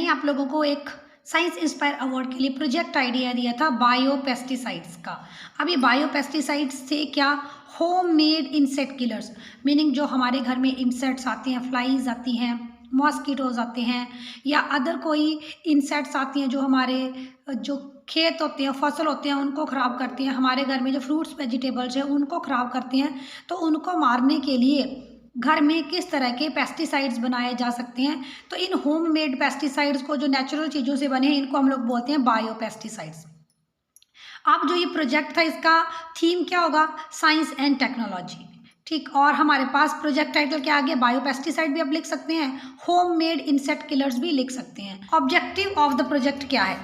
आप लोगों को एक साइंस इंस्पायर अवार्ड के लिए प्रोजेक्ट आइडिया दिया था बायो पेस्टिसाइड्स का। अब ये बायो पेस्टिसाइड्स से क्या, home made insect killers, meaning जो हमारे घर में इंसेक्ट्स आती हैं, फ्लाइज आती हैं, मॉस्किटोज आते हैं या अदर कोई इंसेक्ट्स आती हैं जो हमारे जो खेत होते हैं, फसल होते हैं, उनको ख़राब करती हैं। हमारे घर में जो फ्रूट्स वेजिटेबल्स हैं उनको ख़राब करती हैं। तो उनको मारने के लिए घर में किस तरह के पेस्टिसाइड्स बनाए जा सकते हैं। तो इन होम मेड पेस्टिसाइड्स को, जो नेचुरल चीज़ों से बने हैं, इनको हम लोग बोलते हैं बायो पेस्टिसाइड्स। अब जो ये प्रोजेक्ट था, इसका थीम क्या होगा, साइंस एंड टेक्नोलॉजी। ठीक, और हमारे पास प्रोजेक्ट टाइटल क्या आ गया, बायो पेस्टिसाइड भी आप लिख सकते हैं, होम मेड इंसेक्ट किलर्स भी लिख सकते हैं। ऑब्जेक्टिव ऑफ द प्रोजेक्ट क्या है,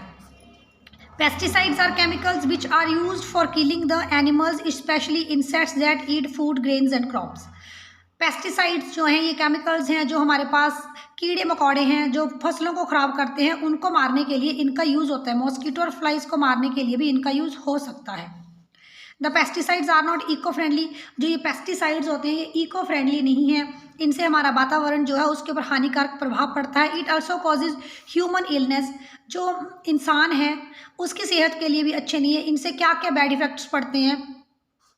pesticides are chemicals which are used for killing the animals specially insects that eat food grains and crops. Pesticides जो हैं ये केमिकल्स हैं जो हमारे पास कीड़े मकोड़े हैं जो फसलों को ख़राब करते हैं, उनको मारने के लिए इनका यूज़ होता है। मॉस्किटो और फ्लाइज को मारने के लिए भी इनका यूज़ हो सकता है। The pesticides are not eco friendly, जो ये पेस्टिसाइड्स होते हैं ये इको फ्रेंडली नहीं है, इनसे हमारा वातावरण जो है उसके ऊपर हानिकारक प्रभाव पड़ता है। It also causes human illness, जो इंसान है उसकी सेहत के लिए भी अच्छे नहीं है। इनसे क्या क्या बैड इफेक्ट्स पड़ते हैं,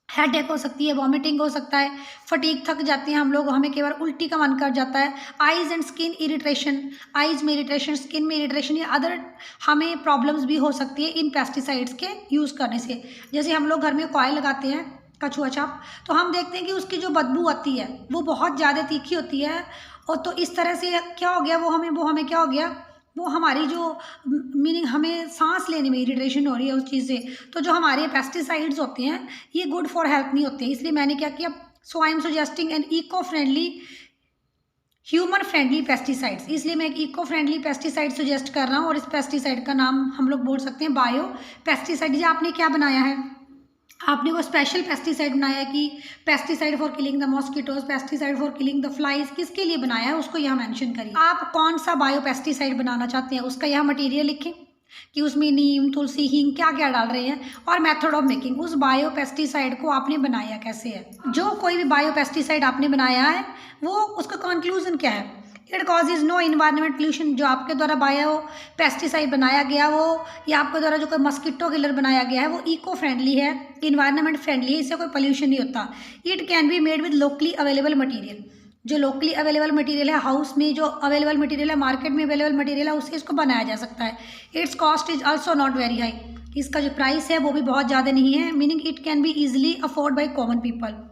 हेडेक हो सकती है, वॉमिटिंग हो सकता है, फटीग, थक जाते हैं हम लोग, हमें केवल उल्टी का मन कर जाता है। Eyes and skin irritation, eyes में इरिटेशन, स्किन में इरिटेशन या अदर हमें प्रॉब्लम्स भी हो सकती है इन पेस्टिसाइड्स के यूज़ करने से। जैसे हम लोग घर में कॉयल लगाते हैं, कछुआ छाप, तो हम देखते हैं कि उसकी जो बदबू आती है वो बहुत ज़्यादा तीखी होती है। और तो इस तरह से क्या हो गया, वो हमें क्या हो गया, वो हमारी जो मीनिंग हमें सांस लेने में इरिटेशन हो रही है उस चीज़ से। तो जो हमारे पेस्टिसाइड्स होते हैं ये गुड फॉर हेल्थ नहीं होते, इसलिए मैंने क्या किया, so I am suggesting an eco friendly human friendly pesticides. इसलिए मैं एक इको फ्रेंडली पेस्टिसाइड सजेस्ट कर रहा हूँ और इस पेस्टिसाइड का नाम हम लोग बोल सकते हैं बायो पेस्टिसाइड। ये आपने क्या बनाया है, आपने वो स्पेशल पेस्टिसाइड बनाया है कि pesticide for killing the mosquitoes, pesticide for killing the flies, किसके लिए बनाया है उसको यहाँ मेंशन करिए। आप कौन सा बायो पेस्टिसाइड बनाना चाहते हैं उसका यहाँ मटेरियल लिखें कि उसमें नीम, तुलसी, हींग क्या क्या डाल रहे हैं, और मेथड ऑफ मेकिंग, उस बायो पेस्टिसाइड को आपने बनाया कैसे है। जो कोई भी बायो पेस्टिसाइड आपने बनाया है वो उसका कंक्लूजन क्या है, it causes no environment pollution. जो आपके द्वारा बायो पेस्टिसाइड बनाया गया वो, या आपके द्वारा जो कोई मस्कीटो किलर बनाया गया है वो इको फ्रेंडली है, इन्वायरमेंट फ्रेंडली है, इससे कोई पोल्यूशन नहीं होता। It can be made with locally available material, जो लोकली अवेलेबल मटेरियल है, हाउस में जो अवेलेबल मटेरियल है, मार्केट में अवेलेबल मटेरियल है, उससे इसको बनाया जा सकता है। It's cost is also not very high, इसका जो प्राइस है वो भी बहुत ज़्यादा नहीं है, meaning it can be easily afford by common people.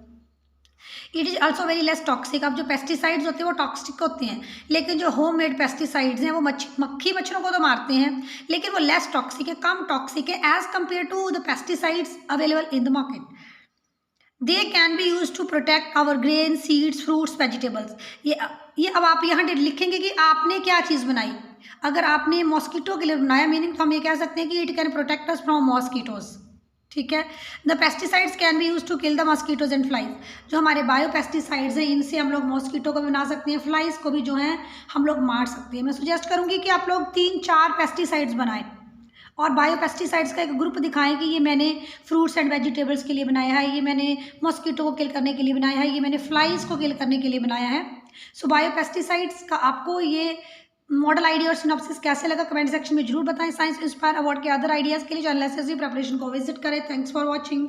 It is also very less toxic. अब जो पेस्टिसाइड्स होते हैं वो टॉक्सिक होते हैं, लेकिन जो होम मेड पेस्टिसाइड्स हैं वो मक्खी मच्छरों को तो मारते हैं, लेकिन वो लेस टॉक्सिक है, कम टॉक्सिक है as compare to the pesticides available in the market. They can be use to protect our grain, seeds, fruits, vegetables. ये अब आप यहाँ लिखेंगे कि आपने क्या चीज़ बनाई। अगर आपने मॉस्किटो के लिए बनाया, मीनिंग तो हम ये कह सकते हैं कि it can protect us from mosquitoes. ठीक है, the pesticides can be use to kill the mosquitoes and flies. जो हमारे बायो पेस्टिसाइड्स हैं इनसे हम लोग मॉस्किटो को बना सकते हैं, फ्लाइज को भी जो है हम लोग मार सकते हैं। मैं सुजेस्ट करूँगी कि आप लोग 3-4 पेस्टिसाइड्स बनाएं और बायो पेस्टिसाइड्स का एक ग्रुप दिखाएं कि ये मैंने फ्रूट्स एंड वेजिटेबल्स के लिए बनाया है, ये मैंने मॉस्किटो को किल करने के लिए बनाया है, ये मैंने फ्लाइज को किल करने के लिए बनाया है। सो बायो पेस्टिसाइड्स का आपको ये मॉडल आइडिया और सिनॉप्सिस कैसे लगा कमेंट सेक्शन में जरूर बताएं। साइंस इंस्पायर अवार्ड के अदर आइडियाज़ के लिए चैनल एसएससी प्रिपरेशन को विजिट करें। Thanks for watching.